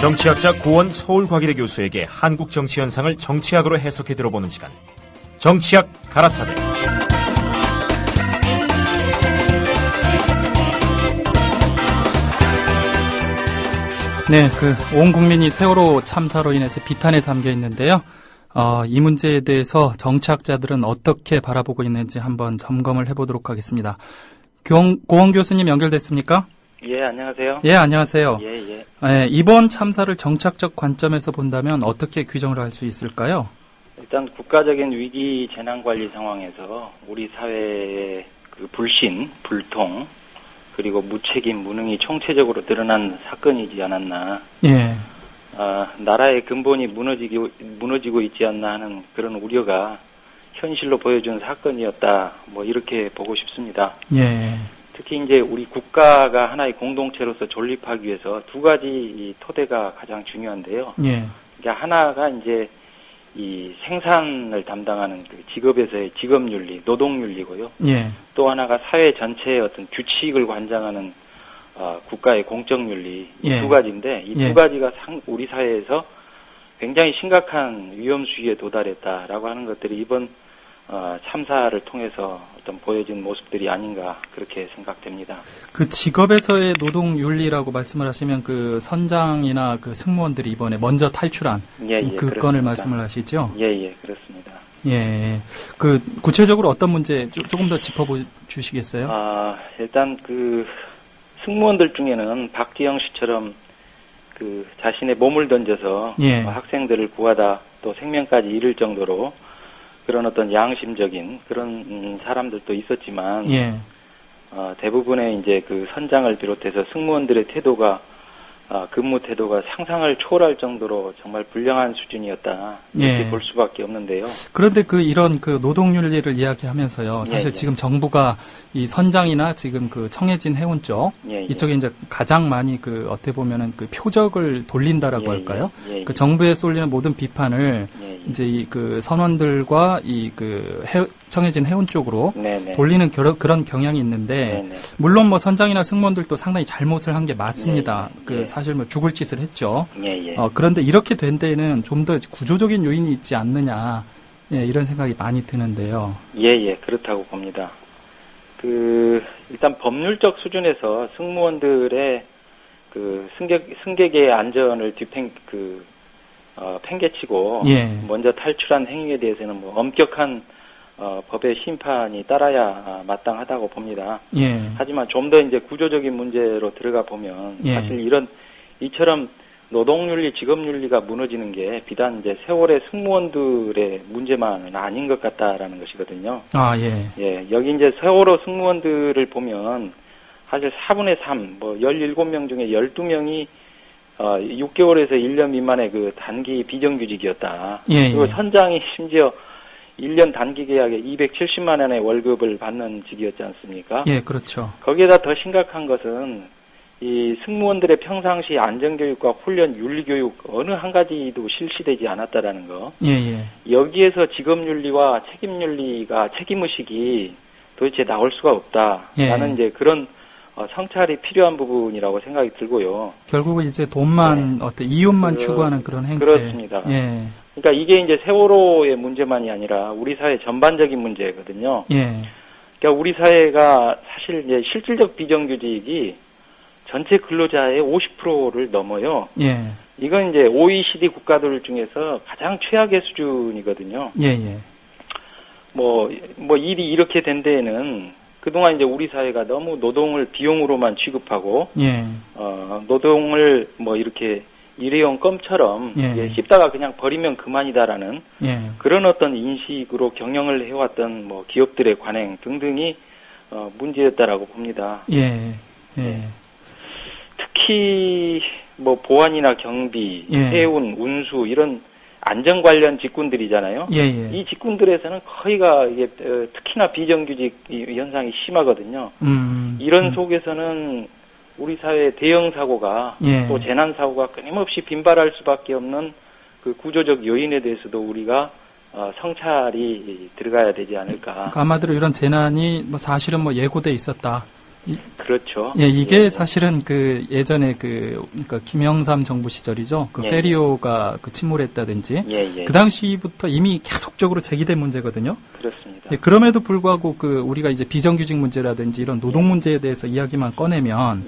정치학자 고원 서울과기대 교수에게 한국 정치 현상을 정치학으로 해석해 들어보는 시간. 정치학 가라사대. 네, 온 국민이 세월호 참사로 인해서 비탄에 잠겨 있는데요. 이 문제에 대해서 정치학자들은 어떻게 바라보고 있는지 한번 점검을 해보도록 하겠습니다. 고원 교수님 연결됐습니까? 예, 안녕하세요. 예, 안녕하세요. 예. 이번 참사를 정치학적 관점에서 본다면 어떻게 규정을 할 수 있을까요? 일단 국가적인 위기 재난 관리 상황에서 우리 사회의 그 불신, 불통, 그리고 무책임, 무능이 총체적으로 드러난 사건이지 않았나. 예. 나라의 근본이 무너지고 있지 않나 하는 그런 우려가 현실로 보여준 사건이었다. 이렇게 보고 싶습니다. 예. 특히 이제 우리 국가가 하나의 공동체로서 존립하기 위해서 두 가지 이 토대가 가장 중요한데요. 예. 그러니까 하나가 이제 이 생산을 담당하는 그 직업에서의 직업윤리, 노동윤리고요. 예. 또 하나가 사회 전체의 어떤 규칙을 관장하는 국가의 공적윤리 이 두 가지인데 이 두 가지가 우리 사회에서 굉장히 심각한 위험 수위에 도달했다라고 하는 것들이 이번 참사를 통해서 어떤 보여진 모습들이 아닌가 그렇게 생각됩니다. 그 직업에서의 노동윤리라고 말씀을 하시면 그 선장이나 그 승무원들이 이번에 먼저 탈출한 지금 그 그렇습니다. 건을 말씀을 하시죠? 예, 그렇습니다. 예. 그 구체적으로 어떤 문제 조금 더 짚어주시겠어요? 일단 그 승무원들 중에는 박지영 씨처럼 그 자신의 몸을 던져서 학생들을 구하다 또 생명까지 잃을 정도로 그런 어떤 양심적인 그런 사람들도 있었지만 대부분의 이제 그 선장을 비롯해서 승무원들의 태도가 근무 태도가 상상을 초월할 정도로 정말 불량한 수준이었다 이렇게 볼 수밖에 없는데요. 그런데 이런 노동윤리를 이야기하면서요. 사실 지금 정부가 이 선장이나 지금 그 청해진 해운 쪽 이쪽에 이제 가장 많이 어떻게 보면은 그 표적을 돌린다라고 할까요? 그 정부에 쏠리는 모든 비판을 이제 이 그 선원들과 이 청해진 해운 쪽으로 돌리는 그런 경향이 있는데 물론 선장이나 승무원들도 상당히 잘못을 한 게 맞습니다. 사실 죽을 짓을 했죠. 그런데 이렇게 된 데에는 좀 더 구조적인 요인이 있지 않느냐 이런 생각이 많이 드는데요. 그렇다고 봅니다. 일단 법률적 수준에서 승무원들의 승객의 안전을 팽개치고 먼저 탈출한 행위에 대해서는 엄격한 법의 심판이 따라야 마땅하다고 봅니다. 하지만 좀 더 이제 구조적인 문제로 들어가 보면 사실 이처럼 노동윤리, 직업윤리가 무너지는 게 비단 이제 세월의 승무원들의 문제만은 아닌 것 같다라는 것이거든요. 여기 이제 세월호 승무원들을 보면 사실 4분의 3, 17명 중에 12명이 6개월에서 1년 미만의 그 단기 비정규직이었다. 그리고 선장이 심지어 1년 단기 계약에 270만 원의 월급을 받는 직이었지 않습니까? 그렇죠. 거기에다 더 심각한 것은 이 승무원들의 평상시 안전교육과 훈련, 윤리교육 어느 한 가지도 실시되지 않았다라는 거. 여기에서 직업윤리와 책임윤리가 책임의식이 도대체 나올 수가 없다. 라는 이제 그런 성찰이 필요한 부분이라고 생각이 들고요. 결국은 이제 돈만 어떤 이윤만 추구하는 그런 행태. 그렇습니다. 그러니까 이게 이제 세월호의 문제만이 아니라 우리 사회 전반적인 문제거든요. 그러니까 우리 사회가 사실 이제 실질적 비정규직이 전체 근로자의 50%를 넘어요. 이건 이제 OECD 국가들 중에서 가장 최악의 수준이거든요. 일이 이렇게 된 데에는 그동안 이제 우리 사회가 너무 노동을 비용으로만 취급하고, 노동을 이렇게 일회용 껌처럼 씹다가 그냥 버리면 그만이다라는 그런 어떤 인식으로 경영을 해왔던 기업들의 관행 등등이 문제였다라고 봅니다. 특히 보안이나 경비, 해운, 운수 이런 안전 관련 직군들이잖아요. 이 직군들에서는 거의가 이게 특히나 비정규직 현상이 심하거든요. 이런 속에서는 우리 사회 대형 사고가 또 재난 사고가 끊임없이 빈발할 수밖에 없는 그 구조적 요인에 대해서도 우리가 성찰이 들어가야 되지 않을까. 아마도 이런 재난이 사실은 예고돼 있었다. 그렇죠. 예, 이게 사실은 그 예전에 그러니까 김영삼 정부 시절이죠. 그 페리오가 그 침몰했다든지 그 당시부터 이미 계속적으로 제기된 문제거든요. 그렇습니다. 예, 그럼에도 불구하고 그 우리가 이제 비정규직 문제라든지 이런 노동 문제에 대해서 이야기만 꺼내면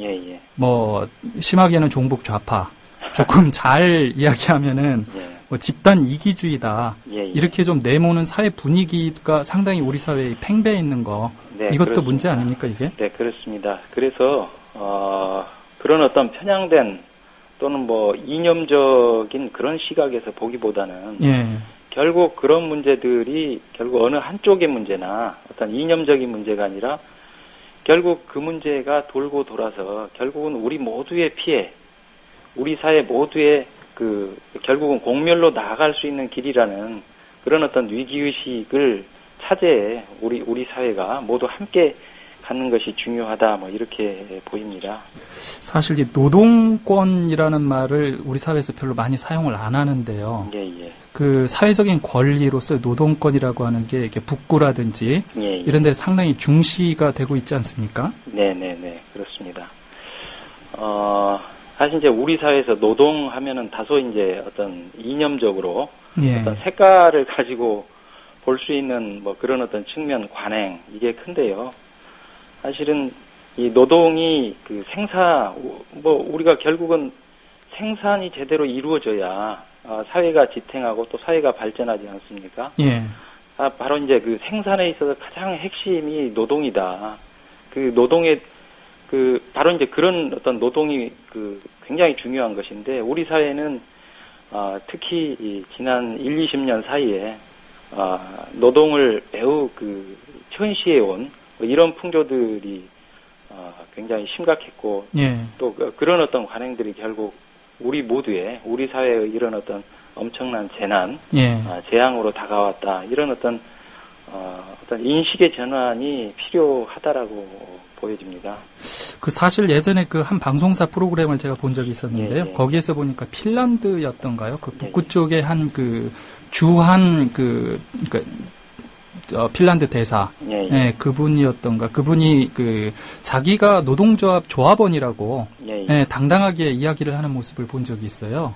뭐 심하게는 종북 좌파 조금 잘 이야기하면은 뭐 집단 이기주의다. 이렇게 좀 내모는 사회 분위기가 상당히 우리 사회에 팽배해 있는 거. 이것도 그렇습니다. 문제 아닙니까, 이게? 네, 그렇습니다. 그래서 그런 어떤 편향된 또는 뭐 이념적인 그런 시각에서 보기보다는 결국 그런 문제들이 결국 어느 한쪽의 문제나 어떤 이념적인 문제가 아니라 결국 그 문제가 돌고 돌아서 결국은 우리 모두의 피해, 우리 사회 모두의 결국은 공멸로 나아갈 수 있는 길이라는 그런 어떤 위기의식을 차제에 우리 사회가 모두 함께 갖는 것이 중요하다, 뭐, 이렇게 보입니다. 사실 이 노동권이라는 말을 우리 사회에서 별로 많이 사용을 안 하는데요. 그 사회적인 권리로서 노동권이라고 하는 게 이렇게 북구라든지 이런 데 상당히 중시가 되고 있지 않습니까? 네네네, 그렇습니다. 사실 이제 우리 사회에서 노동하면은 다소 이제 어떤 이념적으로 어떤 색깔을 가지고 볼 수 있는 뭐 그런 어떤 측면, 관행, 이게 큰데요. 사실은 이 노동이 우리가 결국은 생산이 제대로 이루어져야 사회가 지탱하고 또 사회가 발전하지 않습니까? 바로 이제 그 생산에 있어서 가장 핵심이 노동이다. 그 노동의 바로 이제 그런 어떤 노동이 굉장히 중요한 것인데, 우리 사회는, 특히 지난 20년 사이에, 노동을 매우 천시해온 이런 풍조들이, 굉장히 심각했고, 또 그런 어떤 관행들이 결국 우리 사회의 이런 어떤 엄청난 재난, 재앙으로 다가왔다. 이런 어떤 인식의 전환이 필요하다라고 보여집니다. 사실 예전에 한 방송사 프로그램을 제가 본 적이 있었는데요. 거기에서 보니까 핀란드였던가요? 북구 쪽에 핀란드 대사. 그분이었던가. 그분이 자기가 노동조합 조합원이라고 당당하게 이야기를 하는 모습을 본 적이 있어요.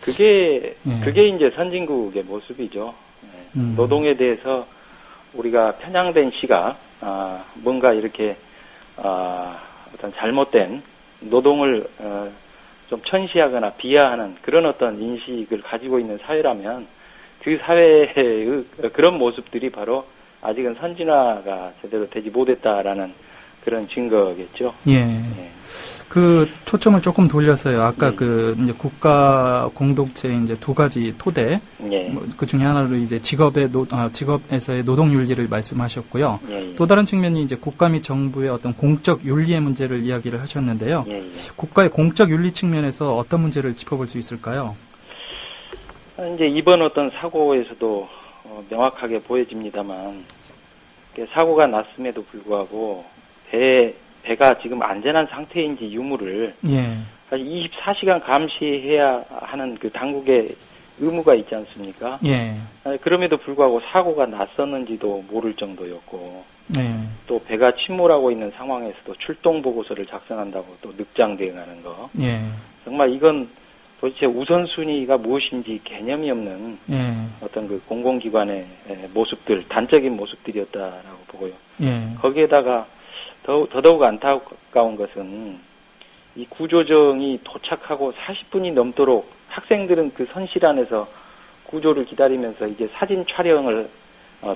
그게 이제 선진국의 모습이죠. 노동에 대해서 우리가 편향된 시각, 뭔가 이렇게 어떤 잘못된 노동을 좀 천시하거나 비하하는 그런 어떤 인식을 가지고 있는 사회라면 그 사회의 그런 모습들이 바로 아직은 선진화가 제대로 되지 못했다라는 그런 증거겠죠. 초점을 조금 돌렸어요. 아까 이제 국가 공동체 이제 두 가지 토대, 그 중에 하나로 이제 직업에서의 노동 윤리를 말씀하셨고요. 또 다른 측면이 이제 국가 및 정부의 어떤 공적 윤리의 문제를 이야기를 하셨는데요. 국가의 공적 윤리 측면에서 어떤 문제를 짚어볼 수 있을까요? 이제 이번 어떤 사고에서도 명확하게 보여집니다만, 사고가 났음에도 불구하고 배가 지금 안전한 상태인지 유무를 24시간 감시해야 하는 그 당국의 의무가 있지 않습니까? 그럼에도 불구하고 사고가 났었는지도 모를 정도였고, 또 배가 침몰하고 있는 상황에서도 출동 보고서를 작성한다고 또 늑장 대응하는 거. 정말 이건 도대체 우선순위가 무엇인지 개념이 없는 어떤 그 공공기관의 모습들, 단적인 모습들이었다라고 보고요. 거기에다가 더더욱 안타까운 것은 이 구조정이 도착하고 40분이 넘도록 학생들은 그 선실 안에서 구조를 기다리면서 이제 사진 촬영을,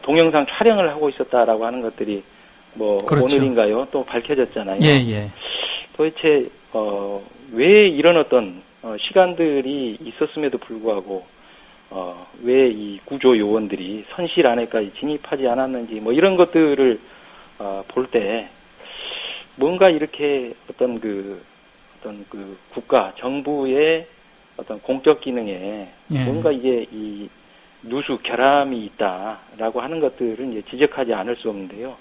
동영상 촬영을 하고 있었다라고 하는 것들이 오늘인가요? 또 밝혀졌잖아요. 도대체, 왜 이런 어떤, 시간들이 있었음에도 불구하고, 왜 이 구조 요원들이 선실 안에까지 진입하지 않았는지, 뭐 이런 것들을, 볼 때, 뭔가 이렇게 어떤 국가, 정부의 어떤 공적 기능에 뭔가 이게 이 누수, 결함이 있다라고 하는 것들은 이제 지적하지 않을 수 없는데요.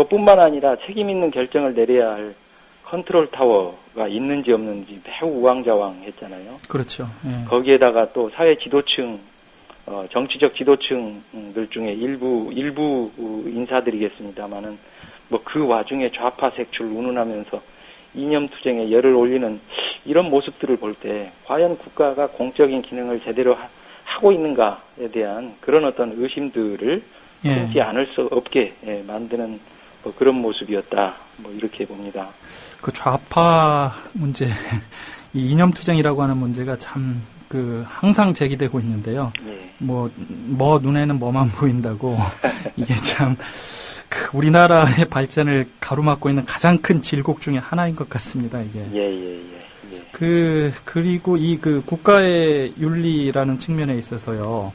뿐만 아니라 책임 있는 결정을 내려야 할 컨트롤 타워가 있는지 없는지 매우 우왕좌왕했잖아요. 그렇죠. 거기에다가 또 사회 지도층, 정치적 지도층들 중에 일부 인사들이겠습니다만은 뭐 그 와중에 좌파 색출 운운하면서 이념투쟁에 열을 올리는 이런 모습들을 볼 때 과연 국가가 공적인 기능을 제대로 하고 있는가에 대한 그런 어떤 의심들을 품지 않을 수 없게 만드는 뭐 그런 모습이었다. 뭐 이렇게 봅니다. 그 좌파 문제, 이 이념투쟁이라고 하는 문제가 참 항상 제기되고 있는데요. 뭐 눈에는 뭐만 보인다고 이게 참 우리나라의 발전을 가로막고 있는 가장 큰 질곡 중에 하나인 것 같습니다. 이게. 그리고 국가의 윤리라는 측면에 있어서요.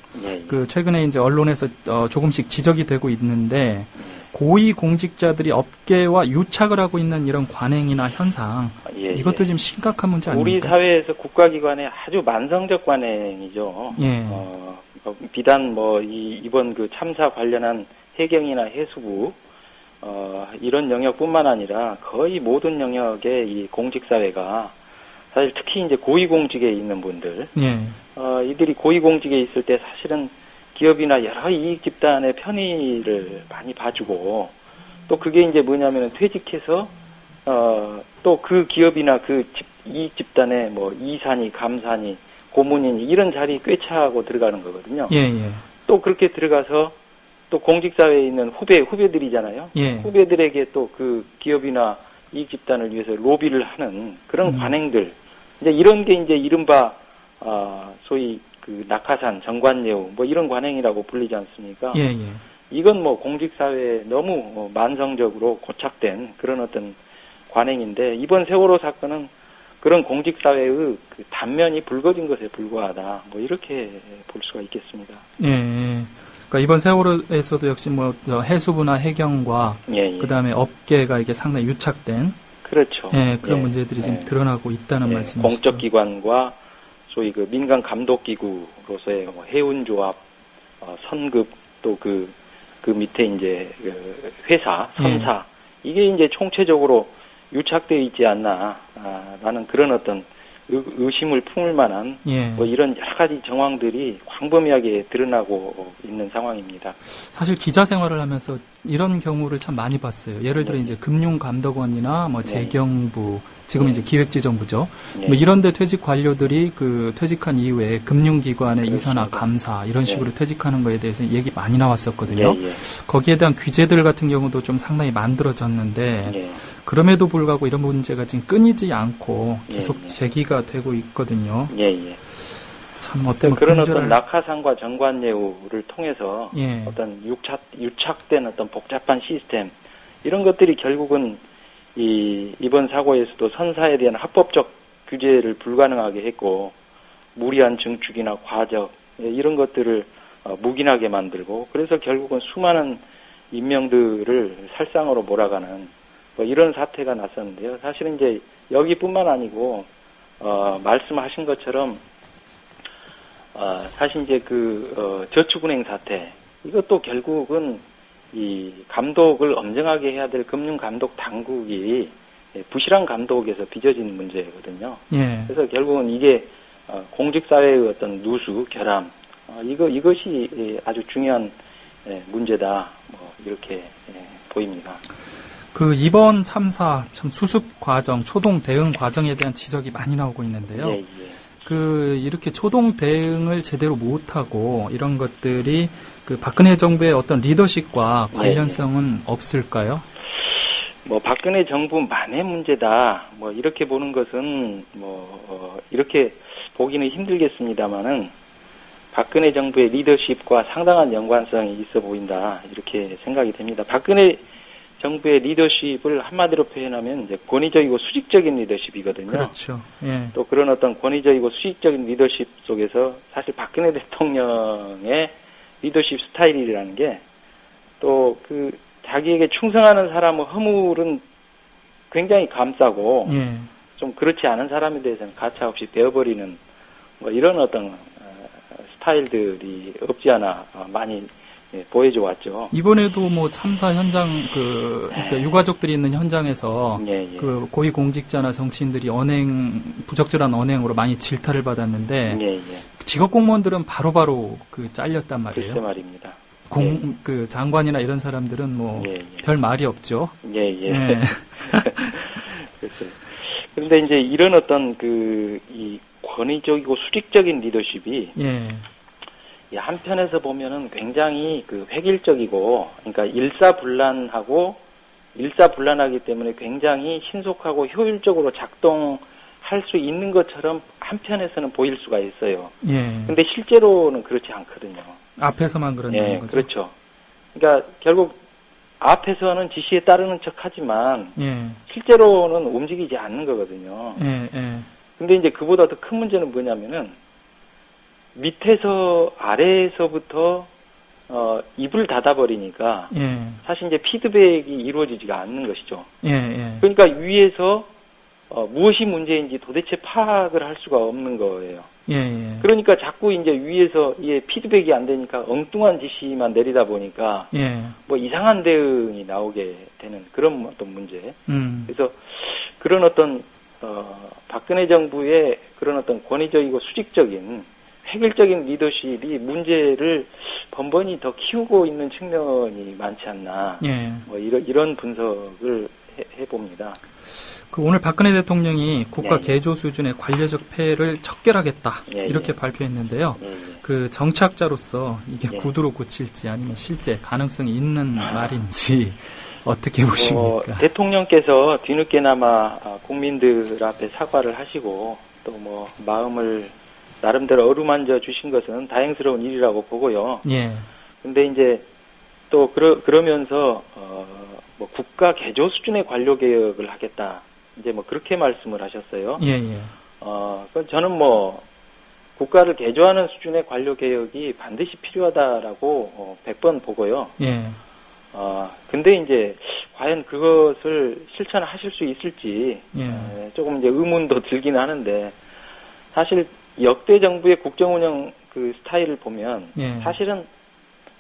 최근에 이제 언론에서 조금씩 지적이 되고 있는데 고위 공직자들이 업계와 유착을 하고 있는 이런 관행이나 현상, 이것도 지금 심각한 문제 아닙니까? 우리 사회에서 국가기관의 아주 만성적 관행이죠. 비단 이번 그 참사 관련한 해경이나 해수부 이런 영역뿐만 아니라 거의 모든 영역의 이 공직사회가 사실 특히 이제 고위공직에 있는 분들, 이들이 고위공직에 있을 때 사실은 기업이나 여러 이익 집단의 편의를 많이 봐주고, 또 그게 이제 뭐냐면은 퇴직해서, 또 그 기업이나 그 이익 집단의 뭐 이사니, 감사니, 고문이니 이런 자리 꿰차고 들어가는 거거든요. 또 그렇게 들어가서 또 공직사회에 있는 후배들이잖아요. 후배들에게 또 그 기업이나 이익 집단을 위해서 로비를 하는 그런 관행들. 이제 이런 게 이제 이른바, 소위 그 낙하산, 정관예우, 뭐 이런 관행이라고 불리지 않습니까? 이건 뭐 공직사회에 너무 만성적으로 고착된 그런 어떤 관행인데, 이번 세월호 사건은 그런 공직사회의 그 단면이 붉어진 것에 불과하다. 뭐 이렇게 볼 수가 있겠습니다. 그러니까 이번 세월호에서도 역시 뭐 해수부나 해경과 그다음에 업계가 이게 상당히 유착된 그렇죠. 그런 문제들이 지금 드러나고 있다는 말씀이시죠. 공적 기관과 소위 그 민간 감독 기구로서의 뭐 해운조합, 선급 또 그 밑에 이제 그 회사, 선사 이게 이제 총체적으로 유착되어 있지 않나 라는 그런 어떤 의심을 품을 만한 뭐 이런 여러 가지 정황들이 광범위하게 드러나고 있는 상황입니다. 사실 기자 생활을 하면서 이런 경우를 참 많이 봤어요. 예를 들어 이제 금융감독원이나 뭐 재경부, 지금 이제 기획재정부죠. 뭐 이런데 퇴직 관료들이 그 퇴직한 이후에 금융기관의 이사나 감사 이런 식으로 퇴직하는 거에 대해서 얘기 많이 나왔었거든요. 거기에 대한 규제들 같은 경우도 좀 상당히 만들어졌는데 그럼에도 불구하고 이런 문제가 지금 끊이지 않고 계속 제기가 되고 있거든요. 참 그런 어떤 낙하산과 정관예우를 통해서 어떤 유착된 어떤 복잡한 시스템 이런 것들이 결국은 이번 사고에서도 선사에 대한 합법적 규제를 불가능하게 했고 무리한 증축이나 과적 이런 것들을 묵인하게 만들고 그래서 결국은 수많은 인명들을 살상으로 몰아가는 뭐 이런 사태가 났었는데요. 사실은 이제 여기뿐만 아니고 말씀하신 것처럼 사실 이제 저축은행 사태 이것도 결국은 이 감독을 엄정하게 해야 될 금융감독 당국이 부실한 감독에서 빚어진 문제거든요. 그래서 결국은 이게 공직사회의 어떤 누수, 결함 이것이 아주 중요한 문제다. 뭐 이렇게 보입니다. 이번 참사 참 수습 과정, 초동 대응 과정에 대한 지적이 많이 나오고 있는데요. 이렇게 초동 대응을 제대로 못하고 이런 것들이 박근혜 정부의 어떤 리더십과 관련성은 없을까요? 뭐 박근혜 정부만의 문제다. 뭐 이렇게 보는 것은 이렇게 보기는 힘들겠습니다만은 박근혜 정부의 리더십과 상당한 연관성이 있어 보인다. 이렇게 생각이 됩니다. 박근혜 정부의 리더십을 한마디로 표현하면 이제 권위적이고 수직적인 리더십이거든요. 그렇죠. 또 그런 어떤 권위적이고 수직적인 리더십 속에서 사실 박근혜 대통령의 리더십 스타일이라는 게 또 자기에게 충성하는 사람의 허물은 굉장히 감싸고 좀 그렇지 않은 사람에 대해서는 가차없이 베어버리는 뭐 이런 어떤 스타일들이 없지 않아 많이 보여줘 왔죠. 이번에도 뭐 참사 현장 그러니까 유가족들이 있는 현장에서 고위 공직자나 정치인들이 부적절한 언행으로 많이 질타를 받았는데 직업 공무원들은 바로바로 잘렸단 말이에요. 글쎄 말입니다. 그 장관이나 이런 사람들은 뭐 별 말이 없죠. 예. 그런데 이제 이런 어떤 이 권위적이고 수직적인 리더십이 한편에서 보면은 굉장히 그 획일적이고, 그러니까 일사불란하기 때문에 굉장히 신속하고 효율적으로 작동할 수 있는 것처럼 한편에서는 보일 수가 있어요. 근데 실제로는 그렇지 않거든요. 앞에서만 그런다는 거죠. 그렇죠. 그러니까 결국 앞에서는 지시에 따르는 척하지만 실제로는 움직이지 않는 거거든요. 근데 이제 그보다 더 큰 문제는 뭐냐면은 밑에서 아래에서부터 입을 닫아버리니까 사실 이제 피드백이 이루어지지가 않는 것이죠. 그러니까 위에서 무엇이 문제인지 도대체 파악을 할 수가 없는 거예요. 그러니까 자꾸 이제 위에서 피드백이 안 되니까 엉뚱한 지시만 내리다 보니까 뭐 이상한 대응이 나오게 되는 그런 어떤 문제. 그래서 그런 어떤 박근혜 정부의 그런 어떤 권위적이고 수직적인 획일적인 리더십이 문제를 번번이 더 키우고 있는 측면이 많지 않나. 뭐 이런 분석을 해봅니다. 그 오늘 박근혜 대통령이 국가 개조 수준의 관료적 폐해를 척결하겠다 이렇게 발표했는데요. 그 정치학자로서 이게 구두로 고칠지 아니면 실제 가능성이 있는 말인지 어떻게 보십니까? 대통령께서 뒤늦게나마 국민들 앞에 사과를 하시고 또 뭐 마음을 나름대로 어루만져 주신 것은 다행스러운 일이라고 보고요. 근데 이제 또 그러면서 뭐 국가 개조 수준의 관료 개혁을 하겠다. 이제 뭐 그렇게 말씀을 하셨어요. 그건 저는 뭐 국가를 개조하는 수준의 관료 개혁이 반드시 필요하다라고 100번 보고요. 근데 이제 과연 그것을 실천하실 수 있을지 조금 이제 의문도 들긴 하는데 사실 역대 정부의 국정운영 그 스타일을 보면 사실은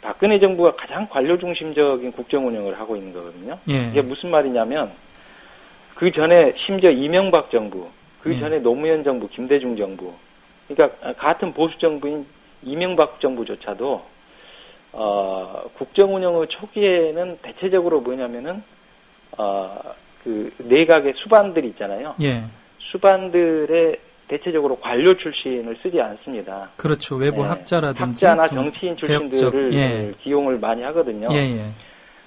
박근혜 정부가 가장 관료 중심적인 국정운영을 하고 있는 거거든요. 이게 무슨 말이냐면 그 전에 심지어 이명박 정부, 그 전에 노무현 정부, 김대중 정부, 그러니까 같은 보수 정부인 이명박 정부조차도 국정운영의 초기에는 대체적으로 뭐냐면은 그 내각의 수반들이 있잖아요. 수반들의 대체적으로 관료 출신을 쓰지 않습니다. 그렇죠. 외부 학자라든지 학자나 정치인 출신들을 기용을 많이 하거든요.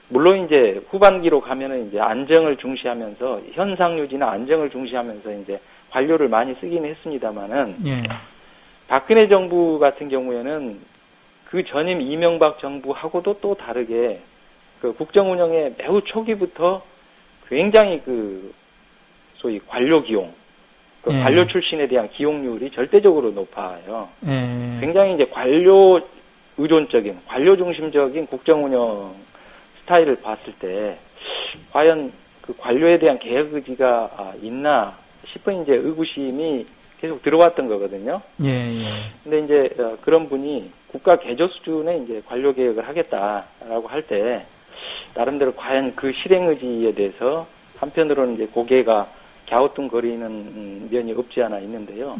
물론 이제 후반기로 가면은 이제 안정을 중시하면서 현상 유지나 안정을 중시하면서 이제 관료를 많이 쓰긴 했습니다만은 박근혜 정부 같은 경우에는 그 전임 이명박 정부하고도 또 다르게 그 국정운영의 매우 초기부터 굉장히 그 소위 관료 기용, 관료 출신에 대한 기용률이 절대적으로 높아요. 굉장히 이제 관료 의존적인, 관료 중심적인 국정운영 스타일을 봤을 때 과연 그 관료에 대한 개혁 의지가 있나 싶은 이제 의구심이 계속 들어왔던 거거든요. 근데 이제 그런 분이 국가 개조 수준의 이제 관료 개혁을 하겠다라고 할 때 나름대로 과연 그 실행 의지에 대해서 한편으로는 이제 고개가 갸우뚱거리는 면이 없지 않아 있는데요.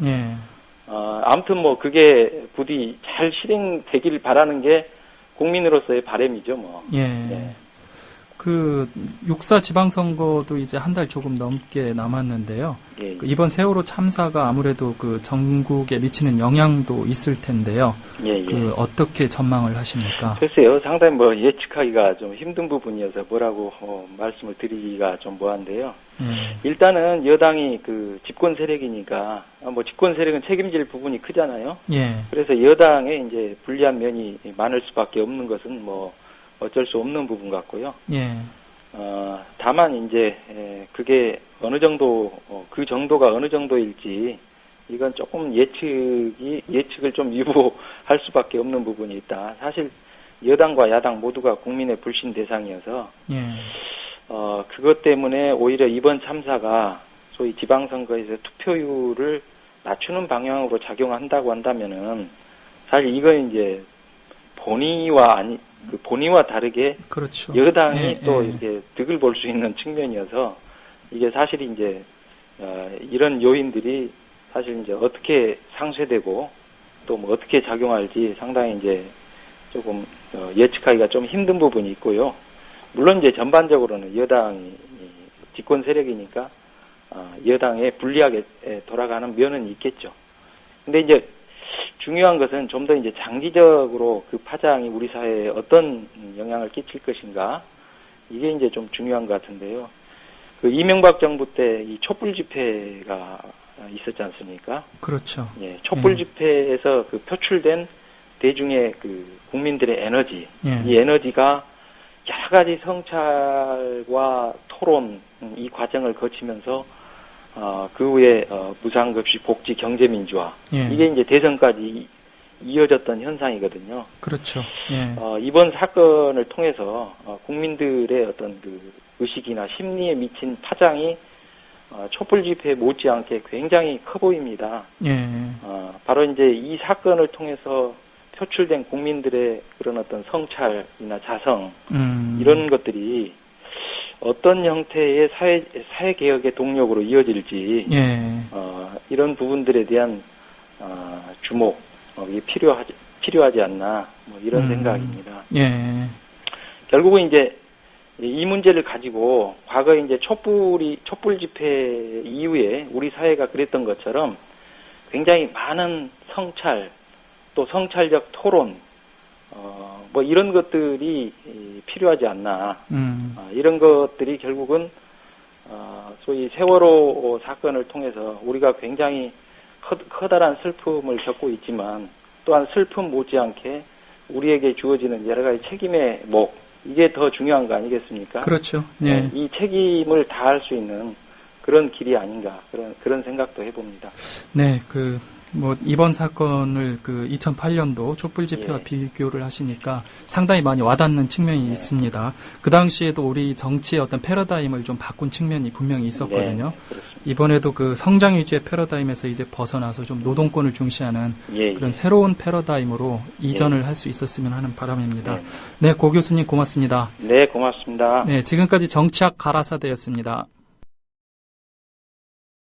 아무튼 뭐 그게 부디 잘 실행되길 바라는 게 국민으로서의 바람이죠, 뭐. 그 6.4 지방선거도 이제 한 달 조금 넘게 남았는데요. 그 이번 세월호 참사가 아무래도 그 전국에 미치는 영향도 있을 텐데요. 그 어떻게 전망을 하십니까? 글쎄요, 상당히 뭐 예측하기가 좀 힘든 부분이어서 뭐라고 말씀을 드리기가 좀 뭐한데요. 일단은 여당이 그 집권 세력이니까 뭐 집권 세력은 책임질 부분이 크잖아요. 그래서 여당에 이제 불리한 면이 많을 수밖에 없는 것은 뭐 어쩔 수 없는 부분 같고요. 다만 이제 그게 어느 정도 그 정도가 어느 정도일지 이건 조금 예측을 좀 유보할 수밖에 없는 부분이 있다. 사실 여당과 야당 모두가 국민의 불신 대상이어서 그것 때문에 오히려 이번 참사가 소위 지방선거에서 투표율을 낮추는 방향으로 작용한다고 한다면은 사실 이건 이제 본의와 다르게 그렇죠. 여당이 또 이렇게 득을 볼 수 있는 측면이어서 이게 사실 이제 이런 요인들이 사실 이제 어떻게 상쇄되고 또 뭐 어떻게 작용할지 상당히 이제 조금 예측하기가 좀 힘든 부분이 있고요. 물론 이제 전반적으로는 여당이 집권 세력이니까 여당에 불리하게 돌아가는 면은 있겠죠. 근데 이제 중요한 것은 좀 더 이제 장기적으로 그 파장이 우리 사회에 어떤 영향을 끼칠 것인가, 이게 이제 좀 중요한 것 같은데요. 그 이명박 정부 때 이 촛불 집회가 있었지 않습니까? 그렇죠. 예, 촛불 집회에서 그 표출된 대중의 그 국민들의 에너지, 이 에너지가 여러 가지 성찰과 토론 이 과정을 거치면서 그 후에 무상급식, 복지, 경제민주화, 이게 이제 대선까지 이어졌던 현상이거든요. 그렇죠. 이번 사건을 통해서 국민들의 어떤 그 의식이나 심리에 미친 파장이 촛불 집회 못지않게 굉장히 커 보입니다. 바로 이제 이 사건을 통해서 표출된 국민들의 그런 어떤 성찰이나 자성, 이런 것들이 어떤 형태의 사회 개혁의 동력으로 이어질지, 이런 부분들에 대한 주목이 필요하지 않나, 뭐 이런 생각입니다. 결국은 이제 이 문제를 가지고 과거에 이제 촛불 집회 이후에 우리 사회가 그랬던 것처럼 굉장히 많은 성찰, 또 성찰적 토론, 뭐 이런 것들이 필요하지 않나. 이런 것들이 결국은 소위 세월호 사건을 통해서 우리가 굉장히 커다란 슬픔을 겪고 있지만, 또한 슬픔 못지않게 우리에게 주어지는 여러 가지 책임의 목, 이게 더 중요한 거 아니겠습니까? 그렇죠. 이 책임을 다할 수 있는 그런 길이 아닌가, 그런 생각도 해봅니다. 네, 이번 사건을 2008년도 촛불 집회와 비교를 하시니까 상당히 많이 와닿는 측면이 있습니다. 그 당시에도 우리 정치의 어떤 패러다임을 좀 바꾼 측면이 분명히 있었거든요. 이번에도 그 성장 위주의 패러다임에서 이제 벗어나서 좀 노동권을 중시하는 그런 새로운 패러다임으로 이전을 할 수 있었으면 하는 바람입니다. 네, 고 교수님 고맙습니다. 네, 고맙습니다. 네, 지금까지 정치학 가라사대였습니다.